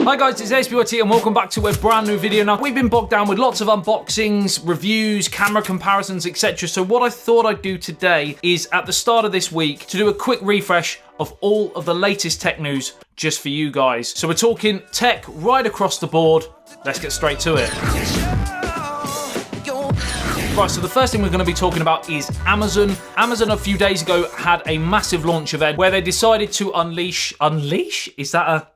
Hi guys, it's ASBYT and welcome back to a brand new video. Now, we've been bogged down with lots of unboxings, reviews, camera comparisons, etc. So what I thought I'd do today is at the start of this week to do a quick refresh of all of the latest tech news just for you guys. So we're talking tech right across the board. Let's get straight to it. Right, so the first thing we're going to be talking about is Amazon. Amazon a few days ago had a massive launch event where they decided to unleash? Is that a...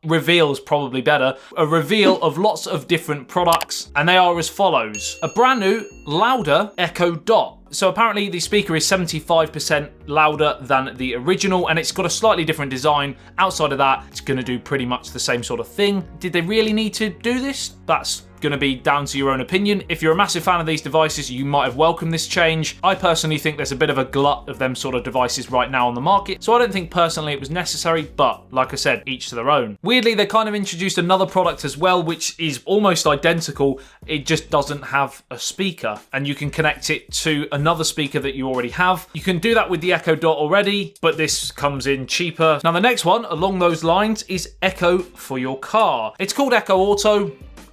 reveal's probably better. A reveal of lots of different products, and they are as follows. A brand new, louder Echo Dot. So apparently the speaker is 75% louder than the original, and it's got a slightly different design. Outside of that, it's going to do pretty much the same sort of thing. Did they really need to do this? That's going to be down to your own opinion. If you're a massive fan of these devices, you might have welcomed this change. I personally think there's a bit of a glut of them sort of devices right now on the market, so I don't think personally it was necessary, but like I said, each to their own. Weirdly, they kind of introduced another product as well, which is almost identical. It just doesn't have a speaker, and you can connect it to another speaker that you already have. You can do that with the Echo Dot already, but this comes in cheaper. Now, the next one along those lines is Echo for your car. It's called Echo Auto.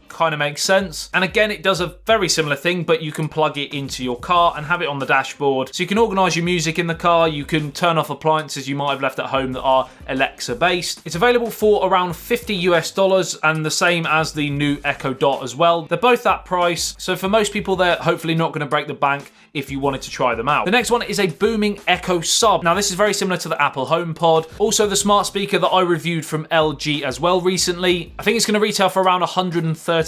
Kind of makes sense. And again, it does a very similar thing, but you can plug it into your car and have it on the dashboard. So you can organize your music in the car. You can turn off appliances you might have left at home that are Alexa based. It's available for around $50 and the same as the new Echo Dot as well. They're both that price. So for most people, they're hopefully not going to break the bank if you wanted to try them out. The next one is a booming Echo Sub. Now, this is very similar to the Apple HomePod. Also, the smart speaker that I reviewed from LG as well recently. I think it's going to retail for around $130.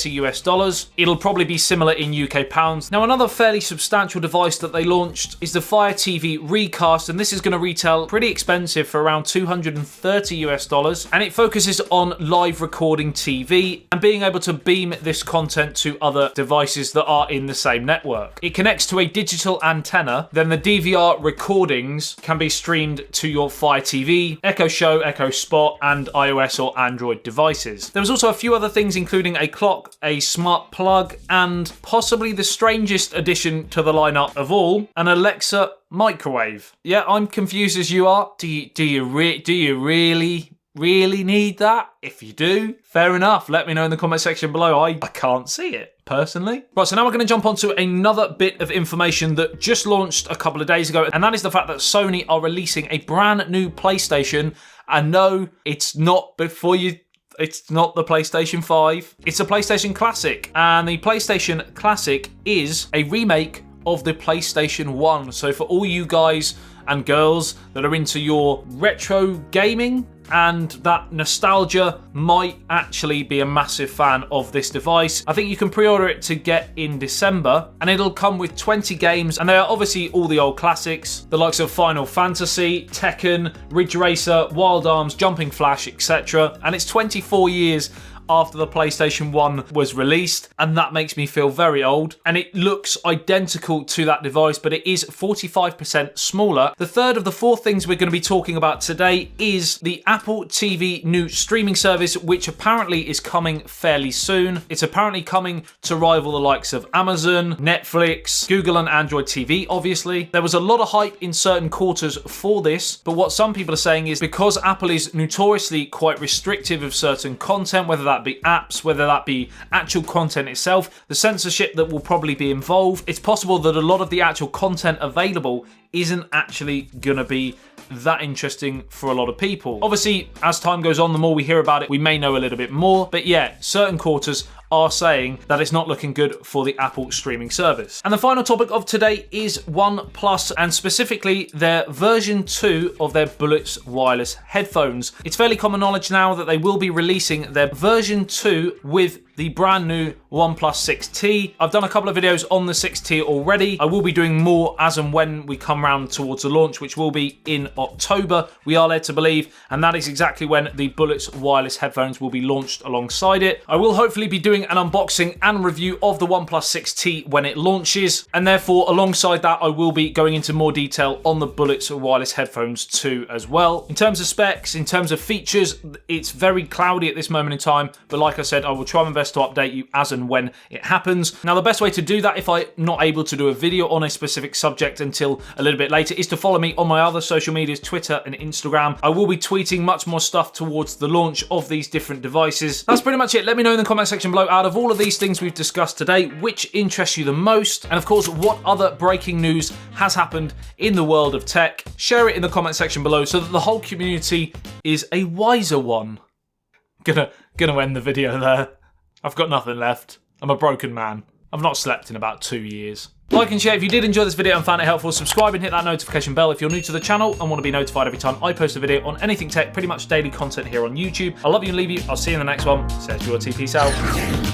It'll probably be similar in UK pounds. Now, another fairly substantial device that they launched is the Fire TV Recast, and this is going to retail pretty expensive for around $230. And it focuses on live recording TV and being able to beam this content to other devices that are in the same network. It connects to a digital antenna, then the DVR recordings can be streamed to your Fire TV, Echo Show, Echo Spot, and iOS or Android devices. There was also a few other things, including a clock, a smart plug, and possibly the strangest addition to the lineup of all, an Alexa microwave. Yeah, I'm confused as you are. Do you really need that? If you do, fair enough. Let me know in the comment section below. I can't see it personally. Right, so now we're going to jump onto another bit of information that just launched a couple of days ago, and that is the fact that Sony are releasing a brand new PlayStation. And no, it's not it's not the PlayStation 5. It's a PlayStation Classic, and the PlayStation Classic is a remake of the PlayStation 1. So for all you guys and girls that are into your retro gaming and that nostalgia, might actually be a massive fan of this device. I think you can pre-order it to get in December, and it'll come with 20 games, and they are obviously all the old classics, the likes of Final Fantasy, Tekken, Ridge Racer, Wild Arms, Jumping Flash, etc. And it's 24 years after the PlayStation 1 was released, and that makes me feel very old. And it looks identical to that device, but it is 45% smaller. The third of the four things we're going to be talking about today is the Apple TV new streaming service, which apparently is coming fairly soon. It's apparently coming to rival the likes of Amazon, Netflix, Google and Android TV, obviously. There was a lot of hype in certain quarters for this, but what some people are saying is because Apple is notoriously quite restrictive of certain content, whether that be apps, whether that be actual content itself, the censorship that will probably be involved, it's possible that a lot of the actual content available isn't actually gonna be that interesting for a lot of people. Obviously, as time goes on, the more we hear about it, we may know a little bit more, but yeah, certain quarters are saying that it's not looking good for the Apple streaming service. And the final topic of today is OnePlus, and specifically their version 2 of their Bullets Wireless Headphones. It's fairly common knowledge now that they will be releasing their version 2 with the brand new OnePlus 6T. I've done a couple of videos on the 6T already. I will be doing more as and when we come round towards the launch, which will be in October, we are led to believe, and that is exactly when the Bullets Wireless Headphones will be launched alongside it. I will hopefully be doing an unboxing and review of the OnePlus 6T when it launches, and therefore alongside that I will be going into more detail on the Bullets Wireless Headphones too as well. In terms of specs, in terms of features, it's very cloudy at this moment in time, but like I said, I will try my best best to update you as and when it happens. Now, the best way to do that if I'm not able to do a video on a specific subject until a little bit later is to follow me on my other social medias, Twitter and Instagram. I will be tweeting much more stuff towards the launch of these different devices. That's pretty much it. Let me know in the comment section below, out of all of these things we've discussed today, which interests you the most, and of course, what other breaking news has happened in the world of tech. Share it in the comment section below so that the whole community is a wiser one. Gonna end the video there. I've got nothing left. I'm a broken man. I've not slept in about 2 years. Like and share if you did enjoy this video and found it helpful. Subscribe and hit that notification bell if you're new to the channel and want to be notified every time I post a video on anything tech, pretty much daily content here on YouTube. I love you and leave you. I'll see you in the next one. Says your TP Peace out.